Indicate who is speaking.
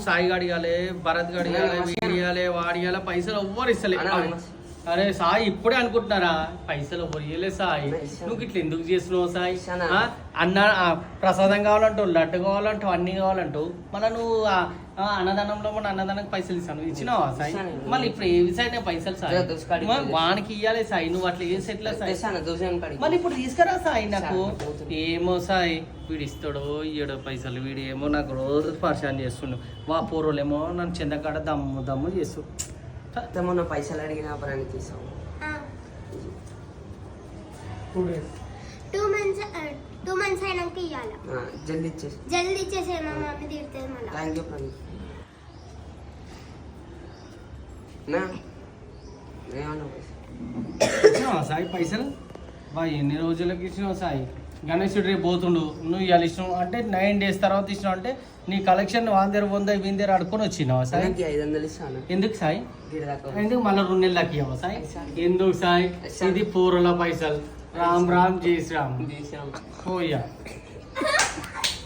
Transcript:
Speaker 1: సాయి గాడి ఇవ్వాలి, భరత్ గాడి ఇవ్వాలి, వీడి ఇవ్వాలి, వాడి ఇవ్వాలి, పైసలు ఎవ్వరు ఇస్తలే. అరే సాయి ఇప్పుడే అనుకుంటున్నారా పైసలు ఎవ్వరు ఇవ్వలేదు సాయి, నువ్వు ఇట్లా ఎందుకు చేస్తున్నావు సాయి? అన్న ప్రసాదం కావాలంటావు, లడ్డు కావాలంటావు, అన్ని కావాలంటావు, మళ్ళీ నువ్వు అన్నదానంలో మన అన్నదానం పైసలు ఇస్తాను, ఇచ్చినావా సాయి? మళ్ళీ ఇప్పుడు ఏ సైడ్ పైసలు సాయి వానికి ఇవ్వాలి సాయి, నువ్వు అట్లా ఏ సెట్లా సాయి? మళ్ళీ ఇప్పుడు తీసుకురా సాయి నాకు. ఏమో సాయి వీడు ఇస్తాడో ఇయ్యడో పైసలు, వీడు ఏమో నాకు రోజు పరిశాన్ చేస్తుండు, వా పూర్వలేమో నన్ను చెందకాడ దమ్ము దమ్ము చేస్తూ
Speaker 2: మొన్న పైసలు అడిగిన పరానికి తీసావు.
Speaker 3: 2 months అయినాక ఇవ్వాలి. జల్దీ ఇచ్చేసే మా మమ్మీ తిడుతుంది మళ్ళీ.
Speaker 2: Thank you friend.
Speaker 1: ఇచ్చినావా సాయి పైసలు? బా ఎన్ని రోజులకి ఇచ్చినావు సాయి? గణేశుడు రేపు పోతుండు, నువ్వు ఇవాళ ఇష్టం అంటే 9 days తర్వాత ఇచ్చినావు అంటే నీ కలెక్షన్ వాందేరు వంద వీందేరు అడుకొని వచ్చినావా సాయి?
Speaker 2: 500 ఇస్తాను.
Speaker 1: ఎందుకు సాయి? ఎందుకు మళ్ళీ 2 నెలలు దాకా ఇవ్వవా సాయి? ఎందుకు సాయి? ఇది పూర్వల పైసలు. రామ్ రామ్ జై శ్రీరామ్. పోయా